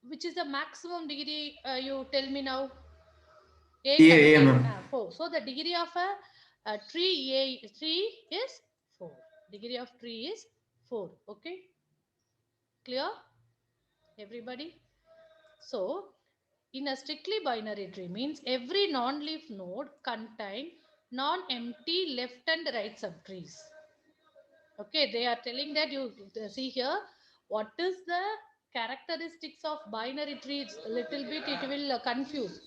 which is the maximum degree? You tell me now. A, ma'am. 4. So the degree of a tree is 4. Degree of tree is 4. Okay, clear, everybody? So in a strictly binary tree means every non-leaf node contain non-empty left and right subtrees. Okay, they are telling that you see here what is the characteristics of binary trees. A little bit it will confuse.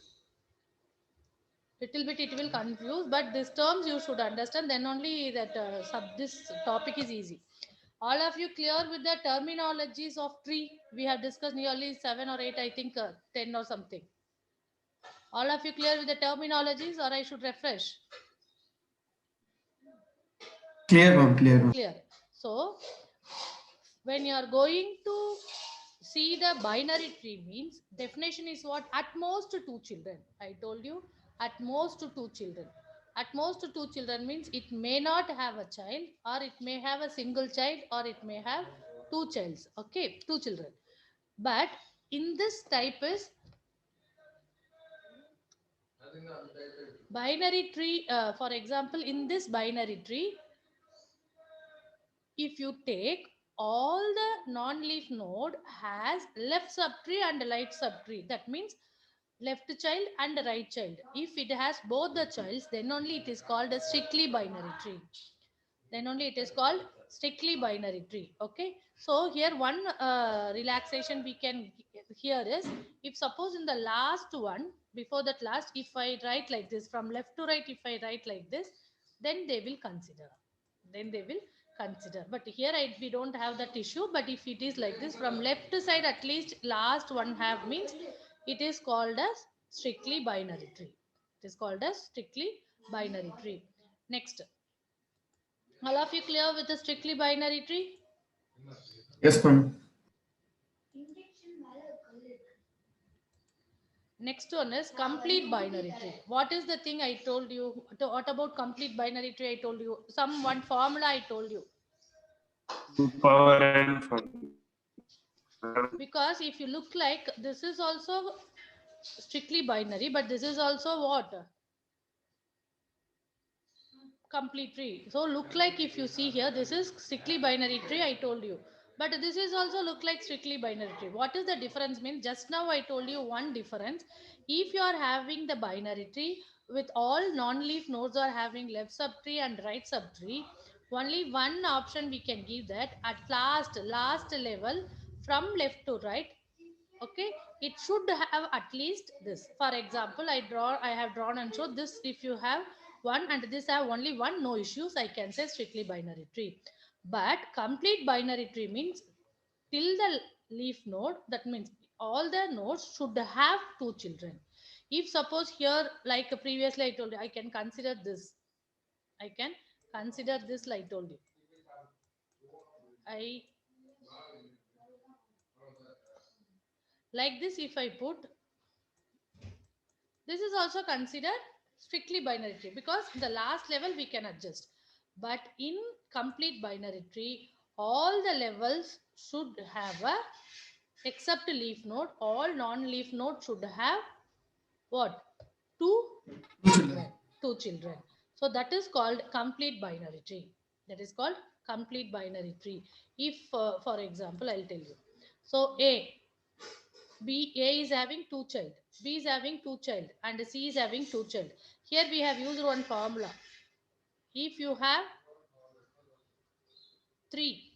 Little bit it will confuse, but these terms you should understand. Then only that this topic is easy. All of you clear with the terminologies of tree? We have discussed nearly 7 or 8, I think 10 or something. All of you clear with the terminologies, or I should refresh? Clear, ma'am. Clear, ma'am. Clear. So when you are going to see the binary tree means definition is what? At most two children. I told you at most two children. At most two children means it may not have a child, or it may have a single child, or it may have two childs. Okay, two children. But in this type is binary tree. For example, in this binary tree, if you take all the non-leaf node has left subtree and right subtree, that means left child and right child. If it has both the childs, then only it is called a strictly binary tree. Then only it is called strictly binary tree. Okay, so here one relaxation we can here is, if suppose in the last one, before that last, if I write like this from left to right, if I write like this, then they will consider, then they will consider. But here we don't have that issue. But if it is like this from left side, at least last one have means it is called as strictly binary tree. It is called as strictly binary tree. Next, all of you clear with the strictly binary tree? Yes, ma'am. Next one is complete binary tree. What is the thing I told you? What about complete binary tree? I told you some one formula I told you. 2 power n for Because if you look like this is also strictly binary, but this is also what? Complete tree. So look like, if you see here, this is strictly binary tree, I told you. But this is also look like strictly binary tree. What is the difference mean? Just now I told you one difference. If you are having the binary tree with all non-leaf nodes are having left subtree and right subtree, only one option we can give, that at last level from left to right. Okay, it should have at least this. For example, I have drawn and showed this. If you have one and this have only one, no issues, I can say strictly binary tree. But complete binary tree means till the leaf node, that means all the nodes should have two children. If suppose here, like previously I told you, I can consider this, I can consider this, like I told you, I like this. If I put, this is also considered strictly binary tree, because the last level we can adjust. But in complete binary tree, all the levels should have a, except leaf node, all non-leaf node should have what? Two children. Two children. So that is called complete binary tree. That is called complete binary tree. If for example I'll tell you, so A is having two child, B is having two child, and C is having two child. Here we have used one formula. If you have three,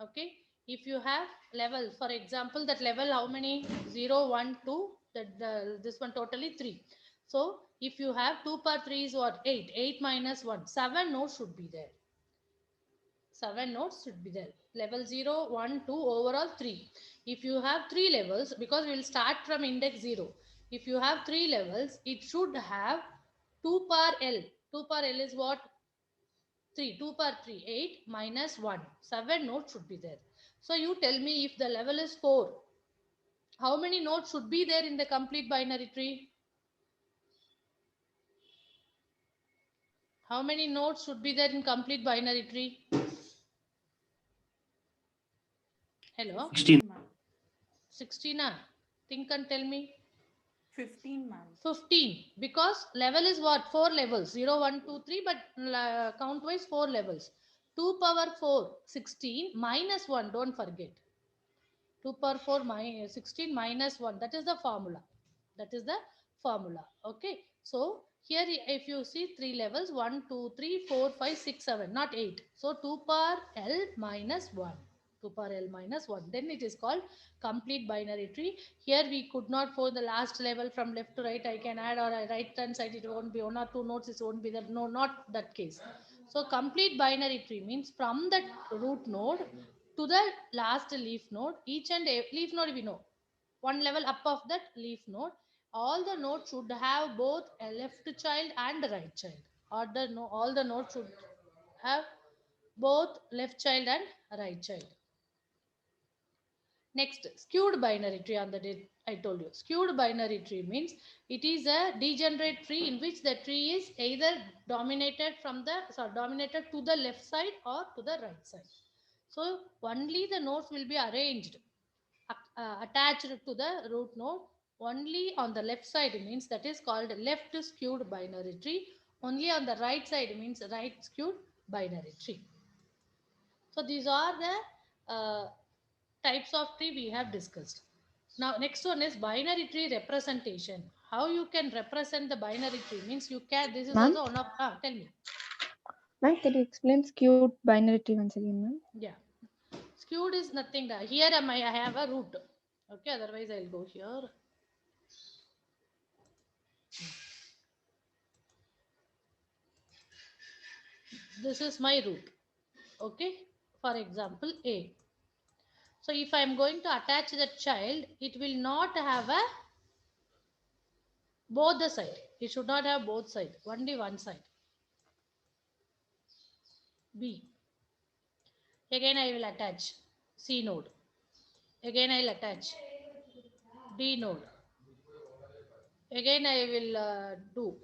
okay, if you have level, for example, that level how many? 0, 1, 2, that this one totally 3. So if you have 2 per 3 is what? 8. 8 minus 1. 7 nodes should be there. 7 nodes should be there. Level 0, 1, 2, overall 3. If you have 3 levels, because we will start from index 0. If you have 3 levels, it should have 2 per L. 2 per L is what? 3. 2 per 3, 8 minus 1. 7 nodes should be there. So you tell me, if the level is 4, how many nodes should be there in the complete binary tree? How many nodes should be there in complete binary tree? Hello? 16. 16. Think and tell me. 15, ma'am. 15, because level is what? 4 levels, 0, 1, 2, 3, but count wise 4 levels. 2 power 4, 16 minus 1, don't forget. 2 power 4 16 minus 1, that is the formula. That is the formula. Okay. So here if you see 3 levels, 1, 2, 3, 4, 5, 6, 7, not 8. So 2 power L minus 1. 2 power L minus 1. Then it is called complete binary tree. Here we could not for the last level from left to right. I can add, or right hand side it won't be 1 or 2 nodes. It won't be that. No, not that case. So complete binary tree means from that root node to the last leaf node, each and leaf node we know. One level up of that leaf node, all the nodes should have both a left child and a right child. Or all the nodes should have both left child and right child. Next, skewed binary tree on the day I told you. Skewed binary tree means it is a degenerate tree in which the tree is either dominated dominated to the left side or to the right side. So only the nodes will be arranged attached to the root node only on the left side, means that is called left skewed binary tree. Only on the right side means right skewed binary tree. So these are the types of tree we have discussed. Now next one is binary tree representation. How you can represent the binary tree means you can, this is Ma'am? also one of, tell me. Ma'am, can you explain skewed binary tree once again, ma'am? Yeah, skewed is nothing. Here I have a root. Okay, otherwise I'll go here. This is my root. Okay, for example A. So if I am going to attach the child, it will not have a both the side. It should not have both side, only one side. B. Again I will attach C node. Again I will attach D node. Again I will do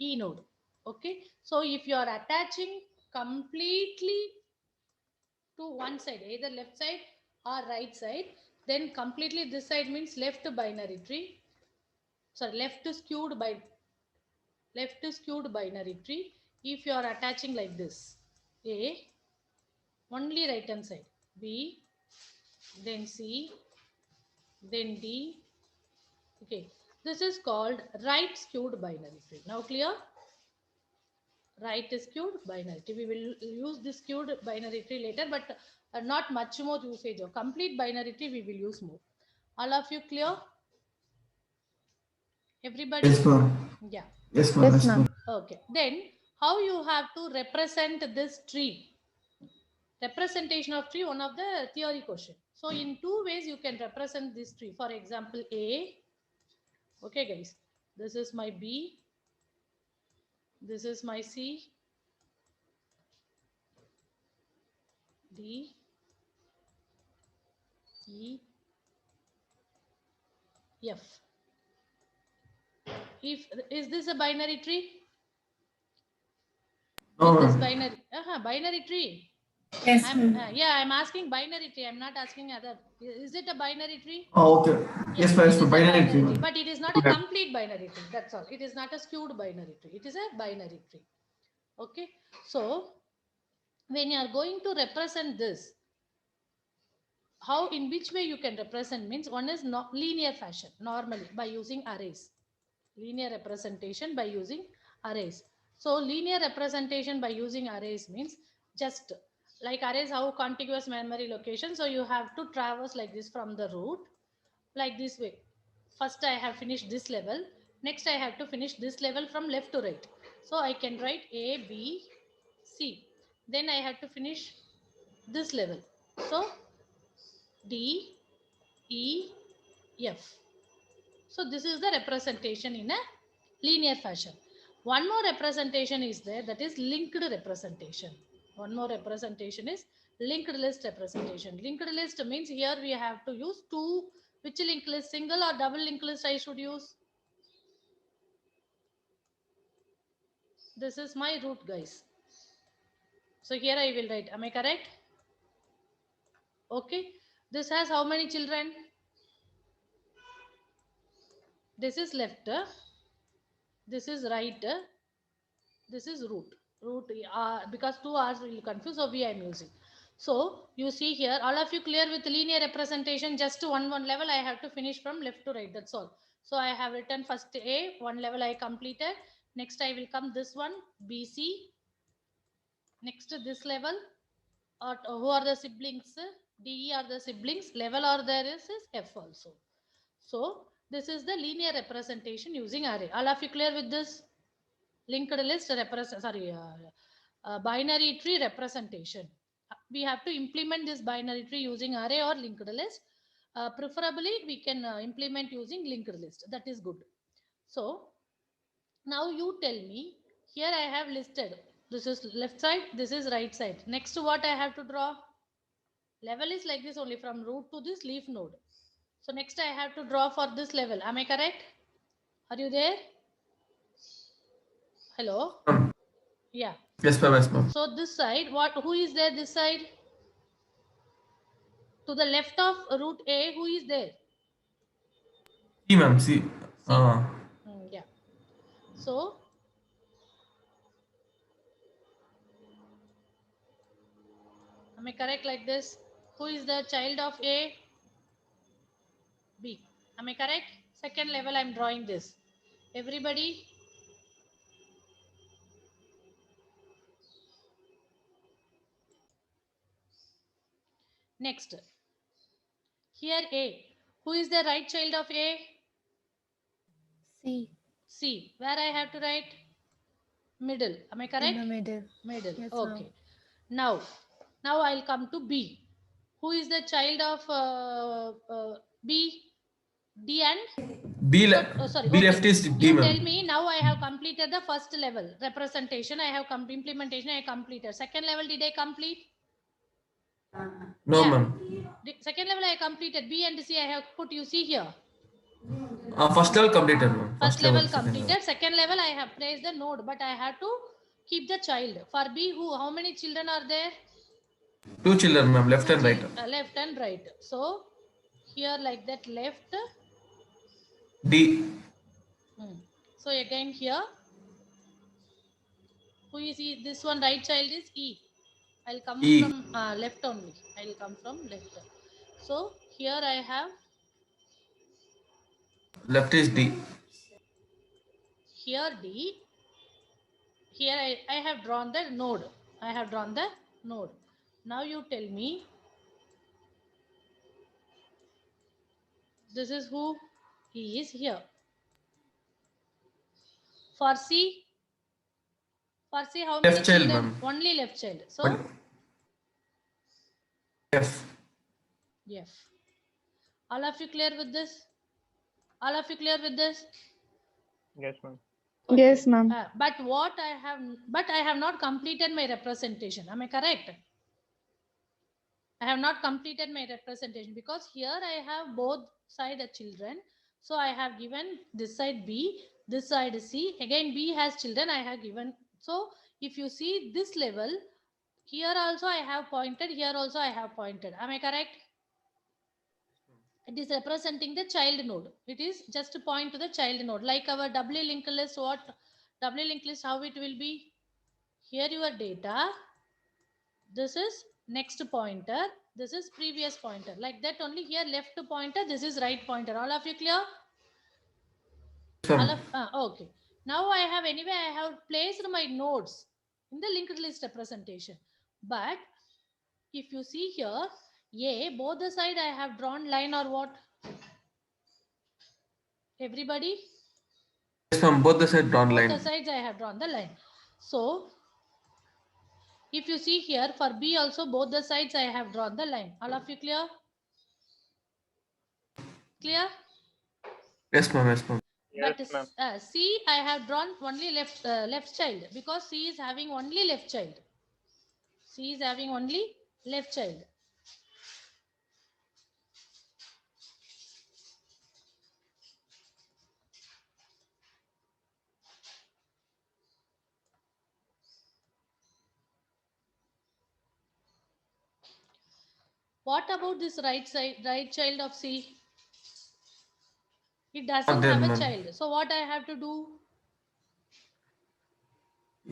E node. Okay. So if you are attaching completely to one side, either left side or right side, then completely this side means left binary tree. Sorry, left skewed binary tree. If you are attaching like this, A, only right hand side, B, then C, then D. Okay, this is called right skewed binary tree. Now clear? Right skewed binary tree. We will use this skewed binary tree later, but not much more usage of complete binary tree. We will use more. All of you clear? Everybody? Yes, ma'am. Yeah. Yes, ma'am. Yes, Yes, ma'am. ma'am. Okay. Then how you have to represent this tree? Representation of tree, one of the theory question. So in two ways you can represent this tree. For example, A. Okay, guys. This is my B. This is my C. D. E. F. If is this a binary tree? No, Is this ma'am. binary? Binary tree. Yes, I'm asking binary tree. I'm not asking other. Is it a binary tree? Oh, okay. Yes, ma'am. It Yes, is ma'am. a Binary tree, binary tree, ma'am. but it is not a complete binary tree. That's all. It is not a skewed binary tree. It is a binary tree. Okay. So when you are going to represent this, how, in which way you can represent means one is not linear fashion, normally by using arrays. Linear representation by using arrays. So linear representation by using arrays means just like arrays how contiguous memory location. So you have to traverse like this from the root like this way. First I have finished this level. Next I have to finish this level from left to right. So I can write A, B, C. Then I have to finish this level. So D, E, F. So this is the representation in a linear fashion. One more representation is there, that is linked representation. One more representation is linked list representation. Linked list means here we have to use two. Which linked list, single or double linked list I should use? This is my root, guys. So here I will write, am I correct? Okay. This has how many children? This is left, this is right, this is root. Because 2 R's will confuse, so we I'm using. So you see here, all of you clear with linear representation, just one level I have to finish from left to right, that's all. So I have written first A, one level I completed. Next I will come this one, BC. Next this level, or who are the siblings? DE are the siblings, level or there is F also. So this is the linear representation using array. All of you clear with this? Linked list binary tree representation. We have to implement this binary tree using array or linked list. Preferably we can implement using linked list. That is good. So now you tell me, here I have listed, this is left side, this is right side. Next what I have to draw? Level is like this only, from root to this leaf node. So next I have to draw for this level. Am I correct? Are you there? Hello? Yeah. Yes, ma'am. Yes, ma'am. So this side, who is there this side? To the left of root A, who is there? C, ma'am. C. C. Yeah. So am I correct like this? Who is the child of A? B. Am I correct? Second level I'm drawing this. Everybody? Next. Here A. Who is the right child of A? C. C. Where I have to write? Middle. Am I correct? In the middle. Middle. Yes, Okay. ma'am. Now I'll come to B. Who is the child of B? D and B, sorry. B Okay. left is D, You ma'am. tell me, now I have completed the first level representation. I have implementation. I completed. Second level, did I complete? No, Yeah. ma'am. Second level I completed. B and C I have put. You see here. First level completed, ma'am. First level second completed. Second level I have placed the node, but I have to keep the child. For B, how many children are there? 2 children, ma'am. Left Two and right. left and right. So here like that left. D. So again here, who is he? This one right child is E. I'll come E. from left only. I'll come from left. So here I have, Left is D. here D. Here I have drawn the node. I have drawn the node. Now you tell me, this is who he is here. For C, how Left many child, children? ma'am. Only left child. So F. F. All of you clear with this? All of you clear with this? Yes, ma'am. Yes, ma'am. But I have not completed my representation. Am I correct? I have not completed my representation because here I have both side children. So I have given this side B, this side C. Again B has children. I have given. So if you see this level, here also I have pointed. Here also I have pointed. Am I correct? It is representing the child node. It is just to point to the child node. Like our W linked list, what W linked list, how it will be? Here your data. This is next pointer. This is previous pointer. Like that only, here left pointer. This is right pointer. All of you clear? All of, okay. Now I have placed my nodes in the linked list representation. But if you see here, A, both the side I have drawn line or what? Everybody? Yes, ma'am. Both the side drawn line. Both the sides I have drawn the line. So if you see here, for B also both the sides I have drawn the line. All of you clear? Clear? Yes, ma'am. Yes, ma'am. Yes, But ma'am. C I have drawn only left child, because C is having only left child. C is having only left child. What about this right child of C? It Not doesn't there, have a ma'am. child. So what I have to do?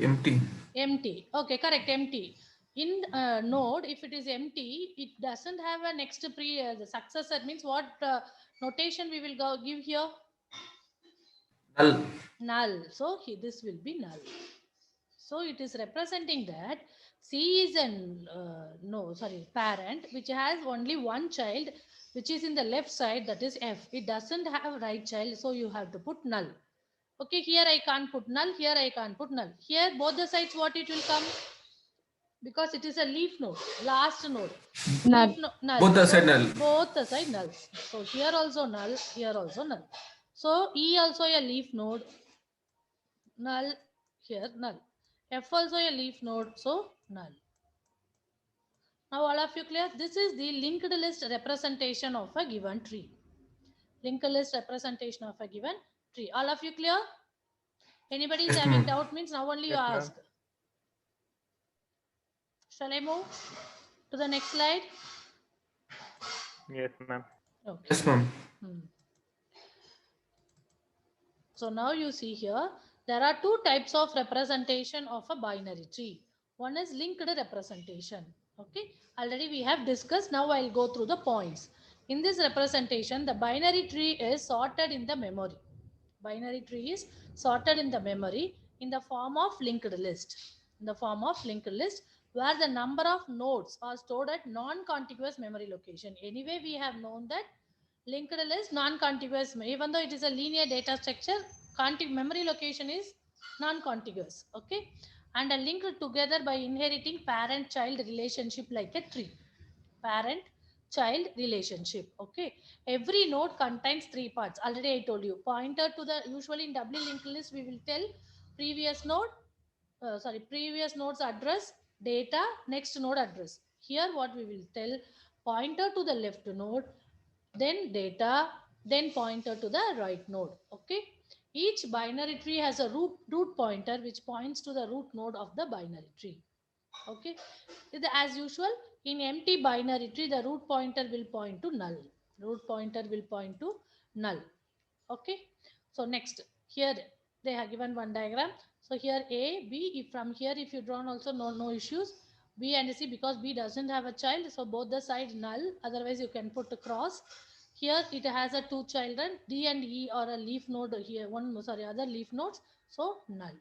Empty. Empty. Okay, correct. Empty. In node, if it is empty, it doesn't have a next the successor. Means what notation we will give here? Null. Null. So this will be null. So it is representing that C is an parent which has only one child, which is in the left side, that is F. It doesn't have right child, so you have to put null. Okay, here I can't put null, here I can't put null. Here both the sides what it will come? Because it is a leaf node, last node. Null. Null. Both the So side null. both the side null. So here also null, here also null. So E also a leaf node, null, here null. F also a leaf node, so null. Now all of you clear? This is the linked list representation of a given tree. Linked list representation of a given tree. All of you clear? Anybody is Yes, having ma'am. doubt means now only you Yes, ma'am. ask. Shall I move to the next slide? Yes, ma'am. Okay. Yes, ma'am. So now you see here, there are two types of representation of a binary tree. One is linked representation. Okay, already we have discussed. Now I'll go through the points. In this representation, the binary tree is sorted in the memory. Binary tree is sorted in the memory in the form of linked list. In the form of linked list, where the number of nodes are stored at non-contiguous memory location. Anyway, we have known that linked list non-contiguous, even though it is a linear data structure, memory location is non-contiguous. Okay, and are linked together by inheriting parent-child relationship like a tree. Parent-child relationship. Okay, every node contains three parts. Already I told you. Pointer to the, usually in doubly linked list we will tell previous node, previous node's address, data, next node address. Here what we will tell, pointer to the left node, then data, then pointer to the right node. Okay, each binary tree has a root pointer which points to the root node of the binary tree. Okay, as usual in empty binary tree the root pointer will point to null. Root pointer will point to null. Okay, so next here they have given one diagram. So here A, B, if from here if you drawn also no issues. B and C, because B doesn't have a child, so both the sides null, otherwise you can put a cross. Here it has a two children, D and E are a leaf node here, other leaf nodes, so null.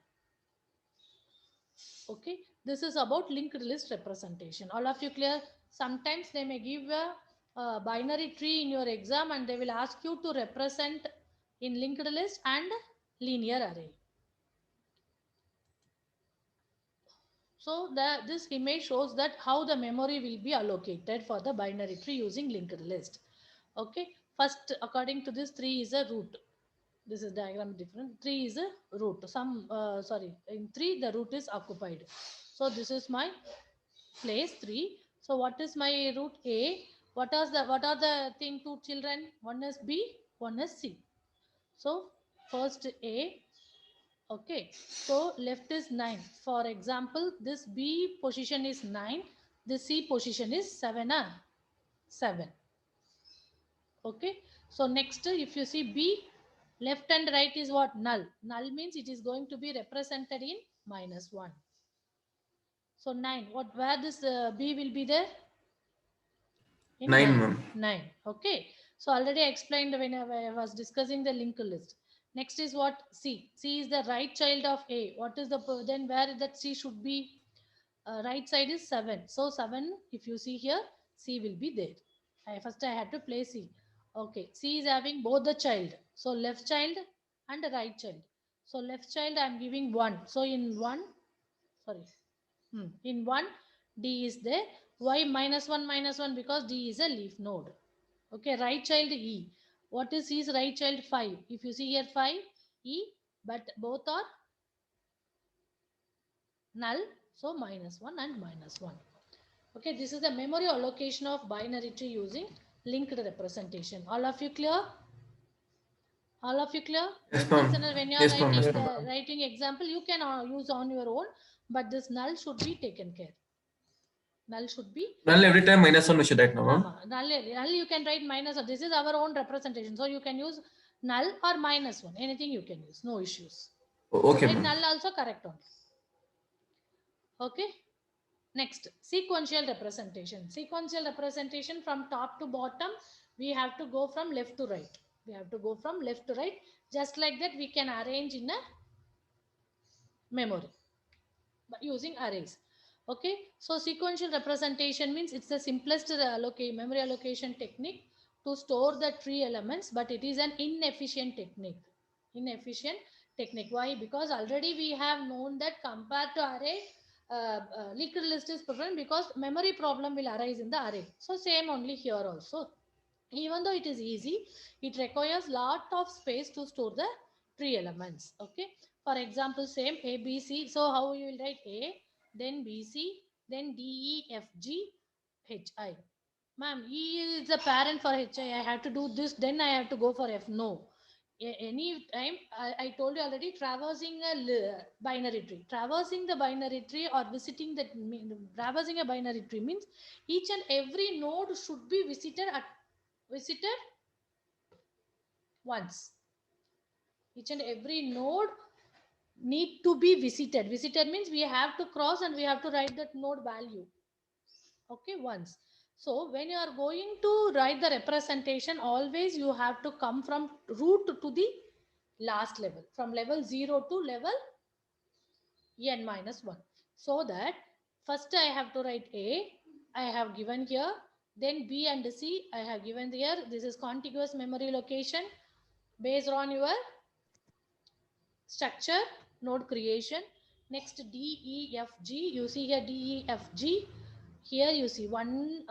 Okay, this is about linked list representation. All of you clear? Sometimes they may give a binary tree in your exam and they will ask you to represent in linked list and linear array. So this image shows that how the memory will be allocated for the binary tree using linked list. Okay, first according to this 3 is a root. This is diagram different. 3 is a root. In 3 the root is occupied. So this is my place 3. So what is my root A? What are the thing, two children? One is B, one is C. So first A. Okay, so left is 9. For example, this B position is 9, this C position is 7. 7. Okay, so next if you see B, left and right is what? Null. Null means it is going to be represented in -1. So 9, where this B will be there? In 9, ma'am. 9. Okay, so already I explained when I was discussing the linked list. Next is what? C. C is the right child of A. What is the, then where that C should be? Right side is 7. So 7, if you see here, C will be there. First I had to place C. Okay, C is having both the child. So left child and the right child. So left child I am giving 1. So in 1, in 1, D is there. Why -1? Because D is a leaf node. Okay, right child E. What is E's right child? 5. If you see here 5, E, but both are null. So -1 and -1. Okay, this is the memory allocation of binary tree using linked representation. All of you clear? All of you clear? Yes, This ma'am. listener, when you are Yes, ma'am. writing Yes, the ma'am. writing example, you can use on your own, but this null should be taken care. Null should be Null every time -1 we should write now, ma'am. null you can write -1. This is our own representation. So you can use null or -1. Anything you can use. No issues. Okay, Right, ma'am. null also correct only. Okay. Next, sequential representation. Sequential representation from top to bottom, we have to go from left to right. We have to go from left to right. Just like that, we can arrange in a memory using arrays. Okay, so sequential representation means it's the simplest memory allocation technique to store the tree elements, but it is an inefficient technique. Why? Because already we have known that compared to array, linked list is preferred because memory problem will arise in the array. So same only here also. Even though it is easy, it requires lot of space to store the tree elements. Okay, for example, same A, B, C. So how you will write A, then B, C, then D, E, F, G, H, I. Ma'am, E is the parent for H, I have to do this, then I have to go for F. No. Any time, I told you already, traversing a binary tree. Traversing the binary tree or traversing a binary tree means each and every node should be visited once. Each and every node need to be visited. Visited means we have to cross and we have to write that node value. Okay, once. So when you are going to write the representation, always you have to come from root to the last level, from level 0 to level n-1. So that first I have to write A, I have given here, then B and C I have given here. This is contiguous memory location based on your structure node creation. Next D, E, F, G. You see here D, E, F, G. Here you see one,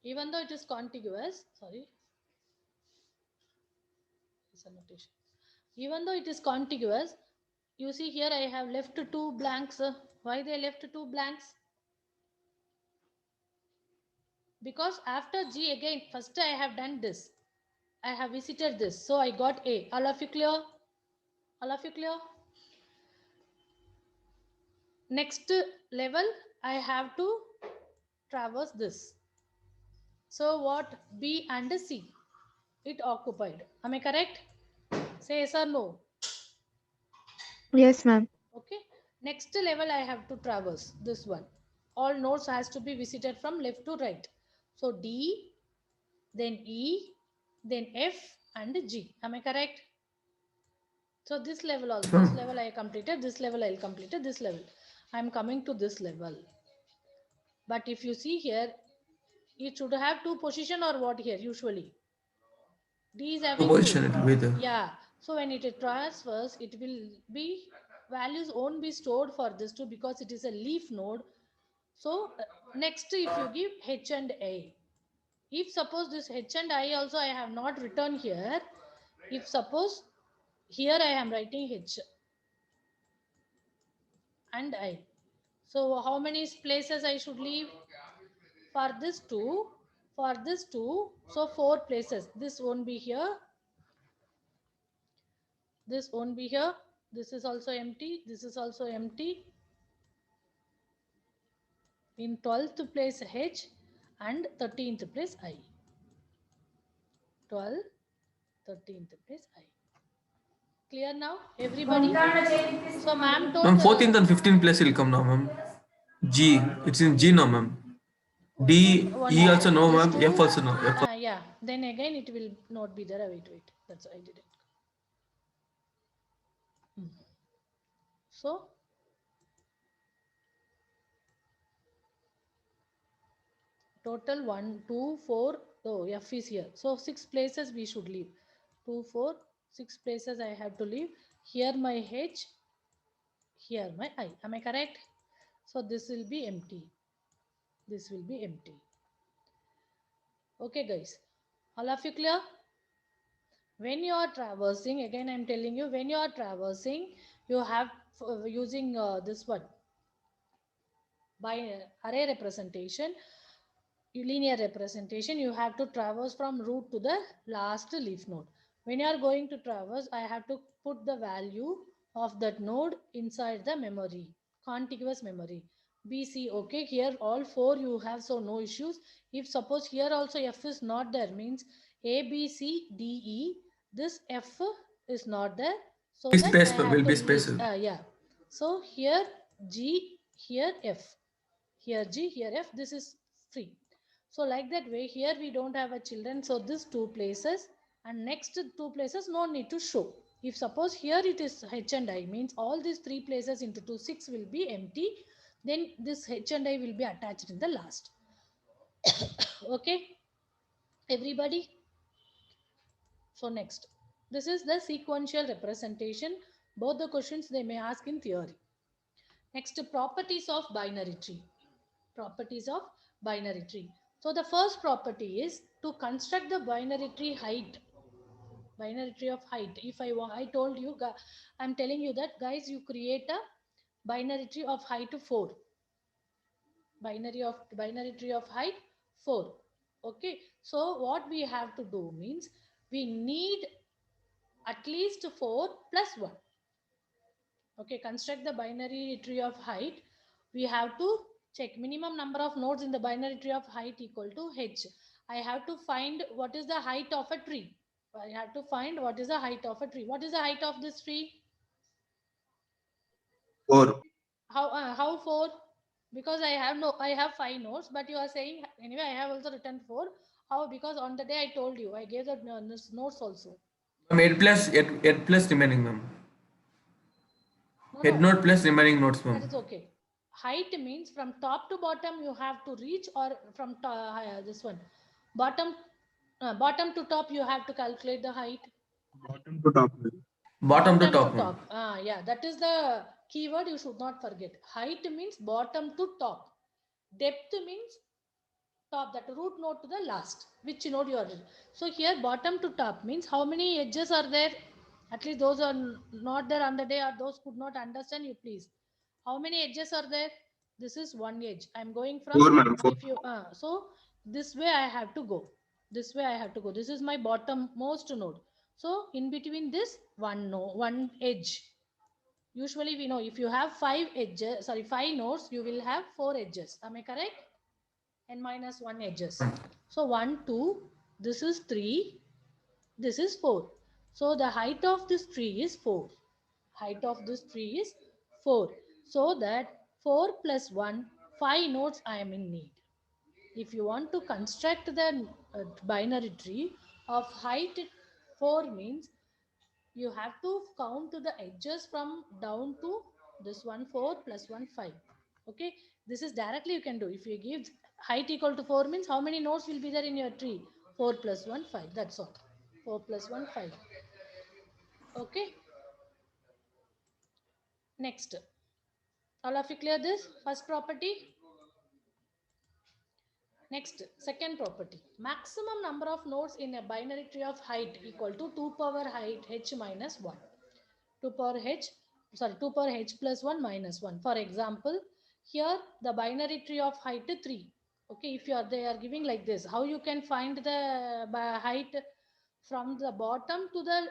even though it is contiguous, sorry, it's a notation. Even though it is contiguous, you see here I have left two blanks. Why they left two blanks? Because after G again, first I have done this. I have visited this. So I got A. All of you clear? All of you clear? Next level, I have to traverse this. So what? B and C. It occupied. Am I correct? Say yes or no. Yes, ma'am. Okay. Next level, I have to traverse this one. All nodes has to be visited from left to right. So D, then E, then F and G. Am I correct? So this level also, this level I completed, this level I'll completed, this level. I'm coming to this level. But if you see here, it should have two position or what here usually? D is having Position it will be there. Yeah. So when it transfers, it will be values won't be stored for this too because it is a leaf node. So next, if you give H and A, if suppose this H and I also I have not written here, if suppose here I am writing H and I. So how many places I should leave? For this two, so 4 places. This won't be here. This won't be here. This is also empty. This is also empty. In 12th place H and 13th place I. 12, 13th place I. Clear now, everybody? So ma'am told. Ma'am, 14th and 15th place will come now, ma'am. G. It's in G now, ma'am. D, E also no, ma'am. F also no. F. Yeah. Then again it will not be there. Wait. That's why I did it. So total 1, 2, 4. Oh, F is here. So 6 places we should leave. 2, 4, 6 places I have to leave. Here my H, here my I. Am I correct? So this will be empty. This will be empty. Okay, guys. All of you clear? When you are traversing, again I'm telling you, when you are traversing, you have using this one by array representation, linear representation, you have to traverse from root to the last leaf node. When you are going to traverse, I have to put the value of that node inside the memory. contiguous memory. BC, okay, here all 4 you have, so no issues. If suppose here also F is not there, means A, B, C, D, E, this F is not there, so Be that I spaceful, have will to be replace, spaceful. yeah. So here G, here F, here G, here F, this is free. So like that way, here we don't have a children, so this 2 places, and next 2 places no need to show. If suppose here it is H and I, means all these 3 places into 2, 6 will be empty, then this H and I will be attached in the last. Okay, everybody. So next, this is the sequential representation. Both the questions they may ask in theory. Next, properties of binary tree. Properties of binary tree. So the first property is to construct the binary tree height. Binary tree of height. If I told you, I'm telling you that guys, you create a binary tree of height 4. Binary tree of height 4. Okay. So what we have to do means we need at least 4 plus 1. Okay, construct the binary tree of height. We have to check minimum number of nodes in the binary tree of height equal to h. I have to find what is the height of a tree. I have to find what is the height of a tree. What is the height of this tree? 4. How 4? Because I have 5 nodes, but you are saying anyway. I have also written 4. How? Because on the day I told you, I gave the nodes also. 8 plus 8 plus remaining, ma'am. No, Head no. node plus remaining nodes, ma'am. That is okay. Height means from top to bottom you have to reach, or from this one bottom to top you have to calculate the height. Bottom to top. Bottom to top, ma'am. Yeah, that is the keyword you should not forget. Height means bottom to top. Depth means top, that root node to the last, which node you are in. So here bottom to top means how many edges are there. At least those are not there on the day, or those could not understand, you please. How many edges are there? This is one edge. I'm going from 4, ma'am. 4. if you so this way I have to go. This way I have to go. This is my bottom most node. So in between this one edge. Usually we know if you have 5 nodes, you will have 4 edges. Am I correct? N minus 1 edges. So 1, 2, this is 3, this is 4. So the height of this tree is 4. Height of this tree is 4. So that 4 plus 1, 5 nodes I am in need. If you want to construct the binary tree of height 4 means you have to count the edges from down to this one 4 plus 1 5. Okay, this is directly you can do. If you give height equal to 4 means how many nodes will be there in your tree? 4 plus 1 5. That's all. 4 plus 1 5. Okay, next, all of you clear this first property? Next, second property, maximum number of nodes in a binary tree of height equal to 2 power height h minus 1. 2 power h plus 1 minus 1. For example, here the binary tree of height 3. Okay, if they are giving like this, how you can find the height? From the bottom to the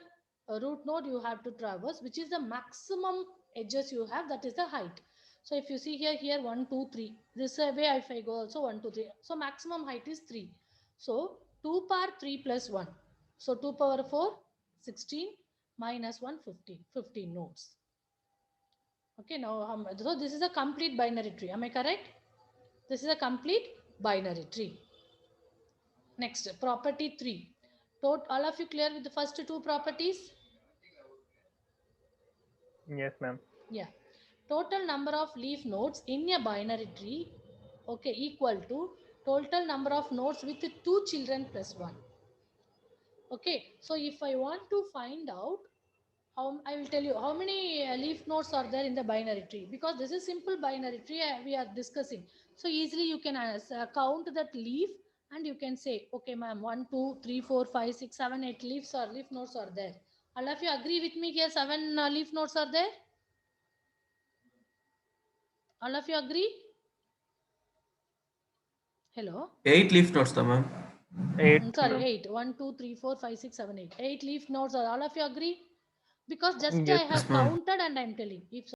root node you have to traverse, which is the maximum edges you have, that is the height. So if you see here 1 2 3, this way if I go also 1 2 3, so maximum height is 3. So 2 power 3 plus 1, so 2 power 4 16 minus 1 15 nodes. Okay, now so this is a complete binary tree. Am I correct? This is a complete binary tree. Next, property 3. All of you clear with the first 2 properties? Yes, ma'am. Yeah. Total number of leaf nodes in a binary tree, okay, equal to total number of nodes with 2 children plus 1. Okay, so if I want to find out how, I will tell you how many leaf nodes are there in the binary tree, because this is simple binary tree we are discussing. So easily you can count that leaf, and you can say, okay ma'am, 1 2 3 4 5 6 7 8 leaves or leaf nodes are there. All of you agree with me here 7 leaf nodes are there? All of you agree? Hello? 8 leaf nodes, ma'am. 8, Sorry, ma'am. 8. 1 2 3 4 5 6 7 8. 8 leaf nodes are, all of you agree? Because just I Yes, have ma'am. counted and I'm telling. If